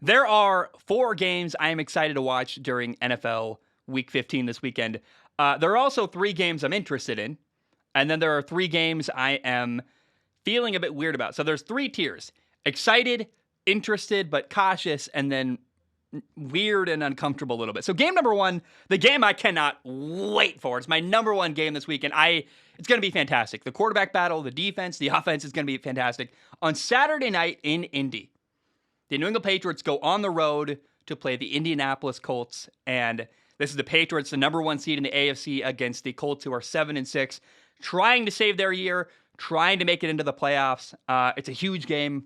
There are 4 games I am excited to watch during NFL Week 15 this weekend. There are also 3 games I'm interested in, and then there are 3 games I am feeling a bit weird about. So there's 3 tiers: excited, interested, but cautious, and then weird and uncomfortable a little bit. So game number 1, the game I cannot wait for. It's my number 1 game this weekend. It's going to be fantastic. The quarterback battle, the defense, the offense is going to be fantastic. On Saturday night in Indy, the New England Patriots go on the road to play the Indianapolis Colts, and this is the Patriots, the number 1 seed in the AFC, against the Colts, who are 7-6, trying to save their year, trying to make it into the playoffs. It's a huge game.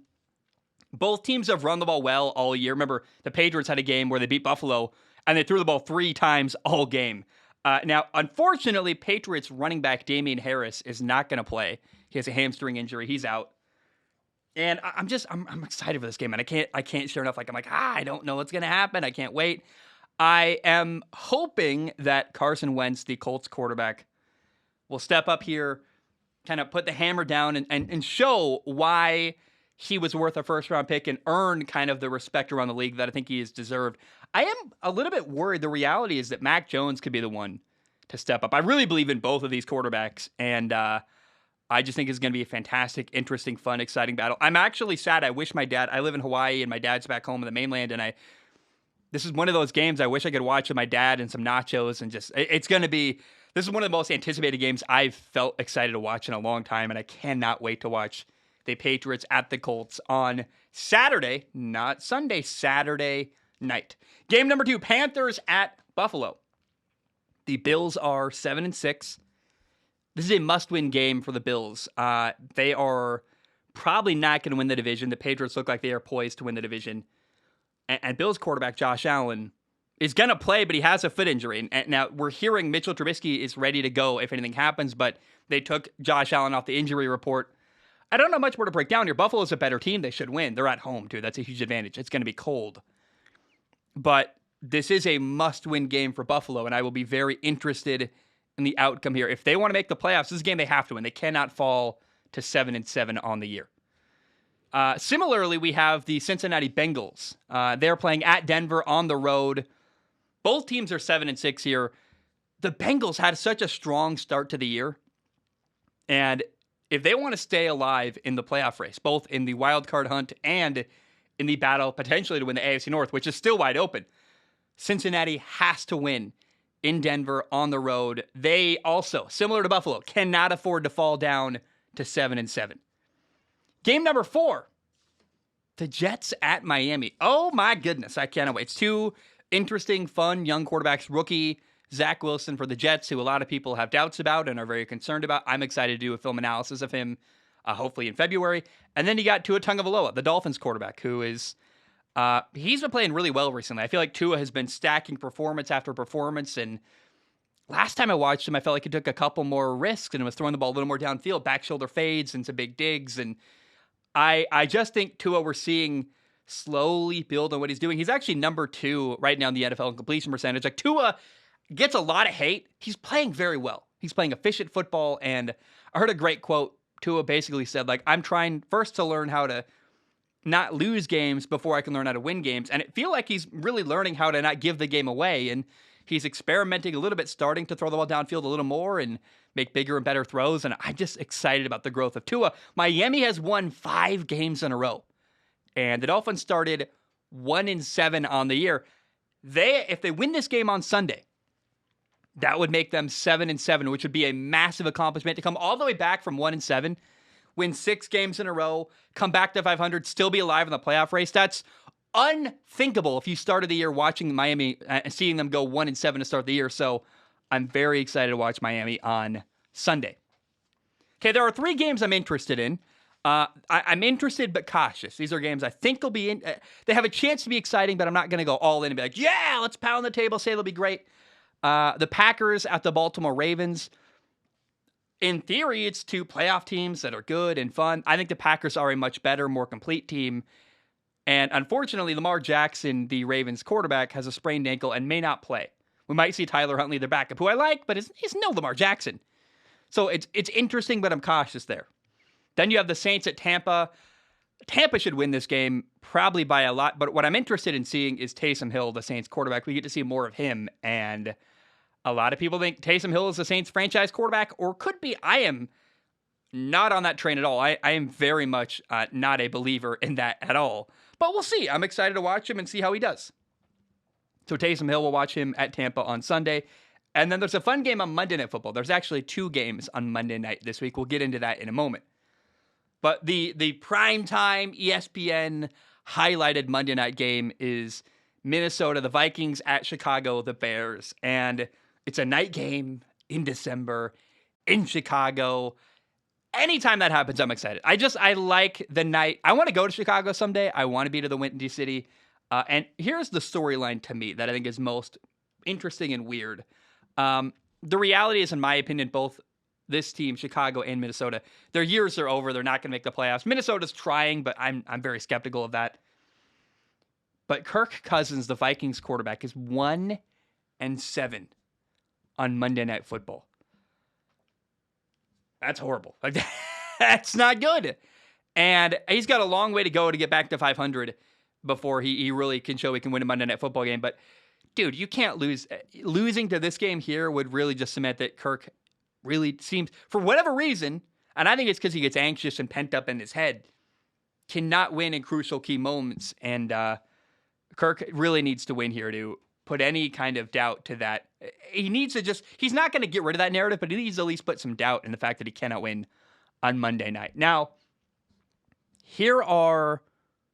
Both teams have run the ball well all year. Remember, the Patriots had a game where they beat Buffalo, and they threw the ball 3 times all game. Now, unfortunately, Patriots running back Damian Harris is not going to play. He has a hamstring injury. He's out. And I'm excited for this game, and I can't share enough. I don't know what's going to happen. I can't wait. I am hoping that Carson Wentz, the Colts quarterback, will step up here, kind of put the hammer down and show why he was worth a first-round pick and earn kind of the respect around the league that I think he has deserved. I am a little bit worried. The reality is that Mac Jones could be the one to step up. I really believe in both of these quarterbacks, and I just think it's going to be a fantastic, interesting, fun, exciting battle. I'm actually sad. I live in Hawaii, and my dad's back home in the mainland, and this is one of those games I wish I could watch with my dad and some nachos, and this is one of the most anticipated games I've felt excited to watch in a long time, and I cannot wait to watch the Patriots at the Colts on Saturday, not Sunday, Saturday night. Game number 2, Panthers at Buffalo. The Bills are 7-6. This is a must-win game for the Bills. They are probably not going to win the division. The Patriots look like they are poised to win the division. And Bills quarterback Josh Allen is going to play, but he has a foot injury. And now we're hearing Mitchell Trubisky is ready to go if anything happens, but they took Josh Allen off the injury report. I don't know much more to break down here. Buffalo's a better team. They should win. They're at home, too. That's a huge advantage. It's going to be cold. But this is a must-win game for Buffalo, and I will be very interested in the outcome here. If they want to make the playoffs, this is a game they have to win. They cannot fall to 7-7 on the year. Similarly, we have the Cincinnati Bengals. They're playing at Denver on the road. Both teams are 7-6 here. The Bengals had such a strong start to the year, and if they want to stay alive in the playoff race, both in the wild card hunt and in the battle potentially to win the AFC North, which is still wide open, Cincinnati has to win in Denver on the road. They also, similar to Buffalo, cannot afford to fall down to 7-7. Game number 4, the Jets at Miami. Oh my goodness, I cannot wait. It's 2 interesting, fun, young quarterbacks. Rookie Zach Wilson for the Jets, who a lot of people have doubts about and are very concerned about. I'm excited to do a film analysis of him, hopefully in February. And then you got Tua Tagovailoa, the Dolphins quarterback, who is he's been playing really well recently. I feel like Tua has been stacking performance after performance, and last time I watched him, I felt like he took a couple more risks and was throwing the ball a little more downfield, back shoulder fades and some big digs. And I just think Tua, we're seeing slowly build on what he's doing. He's actually number 2 right now in the NFL in completion percentage. Like, Tua gets a lot of hate. He's playing very well. He's playing efficient football, and I heard a great quote. Tua basically said, I'm trying first to learn how to not lose games before I can learn how to win games. And it feel like he's really learning how to not give the game away, and he's experimenting a little bit, starting to throw the ball downfield a little more and make bigger and better throws, and I'm just excited about the growth of Tua. Miami has won 5 games in a row, and the Dolphins started 1-7 on the year. If they win this game on Sunday, that would make them 7-7, which would be a massive accomplishment to come all the way back from 1-7, win 6 games in a row, come back to 500, still be alive in the playoff race. That's unthinkable if you started the year watching Miami and seeing them go 1-7 to start the year. So I'm very excited to watch Miami on Sunday. Okay, there are 3 games I'm interested in. I'm interested but cautious. These are games I think will be they have a chance to be exciting, but I'm not going to go all in and be like, yeah, let's pound the table, say they'll be great. The Packers at the Baltimore Ravens. In theory, it's 2 playoff teams that are good and fun. I think the Packers are a much better, more complete team. And unfortunately, Lamar Jackson, the Ravens quarterback, has a sprained ankle and may not play. We might see Tyler Huntley, their backup, who I like, but he's no Lamar Jackson. So it's interesting, but I'm cautious there. Then you have the Saints at Tampa. Tampa should win this game probably by a lot, but what I'm interested in seeing is Taysom Hill, the Saints quarterback. We get to see more of him, and a lot of people think Taysom Hill is the Saints franchise quarterback, or could be. I am not on that train at all. I am very much not a believer in that at all, but we'll see. I'm excited to watch him and see how he does. So Taysom Hill, we'll watch him at Tampa on Sunday. And then there's a fun game on Monday Night Football. There's actually 2 games on Monday night this week. We'll get into that in a moment. But the primetime ESPN highlighted Monday night game is Minnesota, the Vikings at Chicago, the Bears. And it's a night game in December in Chicago. Anytime that happens, I'm excited. I like the night. I want to go to Chicago someday. I want to be to the Windy City. And here's the storyline to me that I think is most interesting and weird. The reality is, in my opinion, both this team, Chicago and Minnesota, their years are over. They're not going to make the playoffs. Minnesota's trying, but I'm very skeptical of that. But Kirk Cousins, the Vikings quarterback, is 1-7 on Monday Night Football. That's horrible. That's not good. And he's got a long way to go to get back to 500 before he really can show he can win a Monday Night Football game. But, dude, you can't lose. Losing to this game here would really just cement that Kirk really seems, for whatever reason, and I think it's because he gets anxious and pent up in his head, cannot win in crucial key moments. And Kirk really needs to win here to put any kind of doubt to that. He needs to he's not going to get rid of that narrative, but he needs to at least put some doubt in the fact that he cannot win on Monday night. Now, here are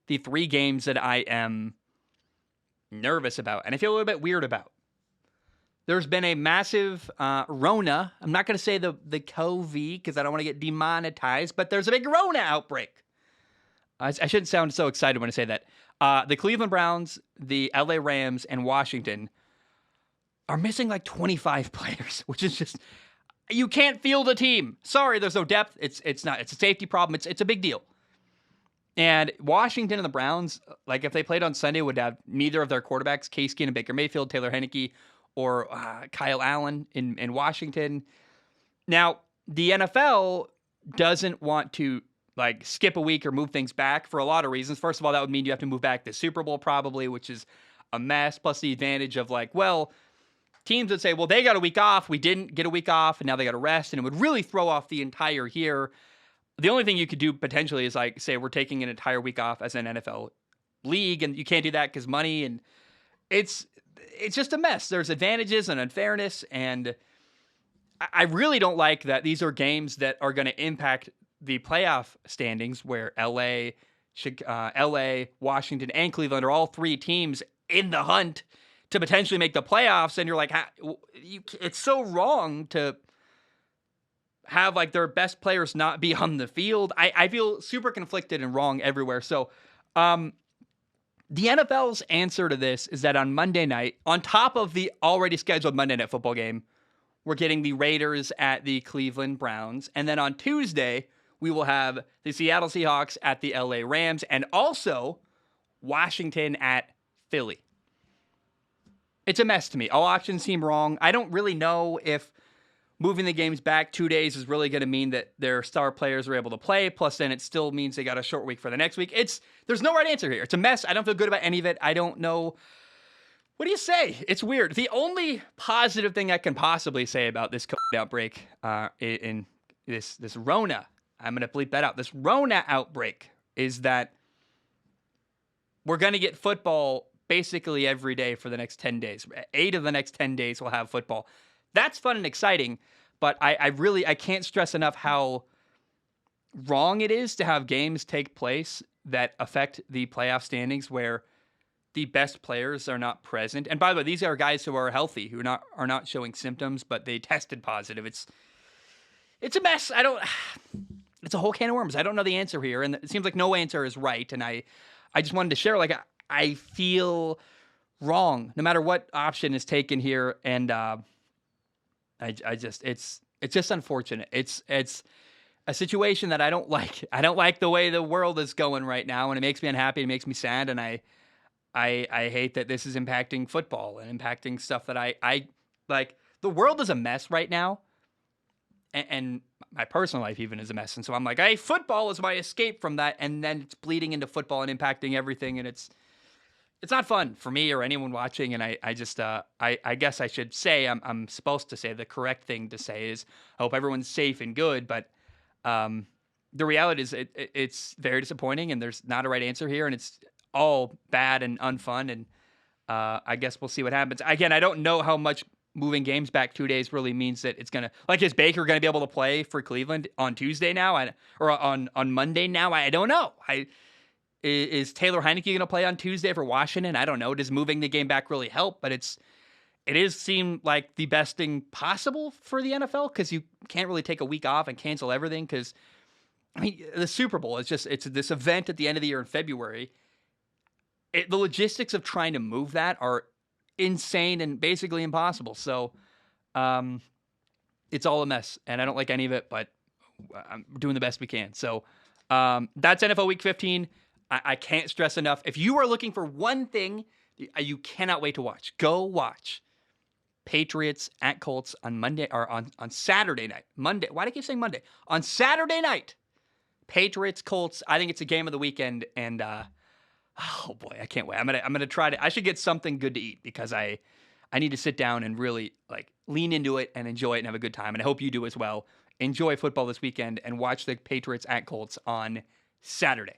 the 3 games that I am nervous about, and I feel a little bit weird about. There's been a massive Rona. I'm not going to say the COVID because I don't want to get demonetized, but there's a big Rona outbreak. I shouldn't sound so excited when I say that. The Cleveland Browns, the LA Rams, and Washington are missing like 25 players, which is just, you can't field a team. Sorry, there's no depth. It's a safety problem. It's a big deal. And Washington and the Browns, like if they played on Sunday, would have neither of their quarterbacks, Case Keenum, Baker Mayfield, Taylor Heinicke, or Kyle Allen in Washington. Now, the NFL doesn't want to like skip a week or move things back for a lot of reasons. First of all, that would mean you have to move back the Super Bowl probably, which is a mess. Plus the advantage of like, well, teams would say, well, they got a week off. We didn't get a week off, and now they got to rest, and it would really throw off the entire year. The only thing you could do potentially is like say we're taking an entire week off as an NFL league, and you can't do that because money, and it's just a mess. There's advantages and unfairness, and I really don't like that these are games that are going to impact the playoff standings where LA, Washington, and Cleveland are all 3 teams in the hunt to potentially make the playoffs, and you're like, it's so wrong to have like their best players not be on the field. I feel super conflicted and wrong everywhere. So the NFL's answer to this is that on Monday night, on top of the already scheduled Monday Night Football game, we're getting the Raiders at the Cleveland Browns. And then on Tuesday, we will have the Seattle Seahawks at the LA Rams and also Washington at Philly. It's a mess to me. All options seem wrong. I don't really know if moving the games back 2 days is really going to mean that their star players are able to play. Plus, then it still means they got a short week for the next week. There's no right answer here. It's a mess. I don't feel good about any of it. I don't know. What do you say? It's weird. The only positive thing I can possibly say about this COVID outbreak in this Rona, I'm going to bleep that out. This Rona outbreak is that we're going to get football basically every day for the next 10 days. 8 of the next 10 days we'll have football. That's fun and exciting, but I can't stress enough how wrong it is to have games take place that affect the playoff standings where the best players are not present. And by the way, these are guys who are healthy, who are not showing symptoms, but they tested positive. It's a mess. It's a whole can of worms. I don't know the answer here, and it seems like no answer is right. And I just wanted to share, like, I feel wrong no matter what option is taken here, and it's just unfortunate. It's a situation that I don't like. I don't like the way the world is going right now, and it makes me unhappy. It makes me sad, and I hate that this is impacting football and impacting stuff that I like. The world is a mess right now, and my personal life even is a mess. And so I'm like, hey, football is my escape from that. And then it's bleeding into football and impacting everything. And it's not fun for me or anyone watching. And I just, I guess I should say, I'm supposed to say the correct thing to say is I hope everyone's safe and good. But the reality is it's very disappointing and there's not a right answer here. And it's all bad and unfun. And I guess we'll see what happens. Again, I don't know how much moving games back 2 days really means that it's going to, like, is Baker going to be able to play for Cleveland on Tuesday now or on Monday now? I don't know. Is Taylor Heineke going to play on Tuesday for Washington? I don't know. Does moving the game back really help? But it is seem like the best thing possible for the NFL because you can't really take a week off and cancel everything because, I mean, the Super Bowl is it's this event at the end of the year in February. The logistics of trying to move that are insane and basically impossible. So it's all a mess, and I don't like any of it, but I'm doing the best we can. So that's NFL Week 15. I can't stress enough. If you are looking for one thing you cannot wait to watch, go watch Patriots at Colts on Monday or on Saturday night. Monday. Why do I keep saying Monday? On Saturday night, Patriots Colts. I think it's a game of the weekend, and oh boy, I can't wait. I'm gonna try to. I should get something good to eat because I need to sit down and really like lean into it and enjoy it and have a good time. And I hope you do as well. Enjoy football this weekend and watch the Patriots at Colts on Saturday.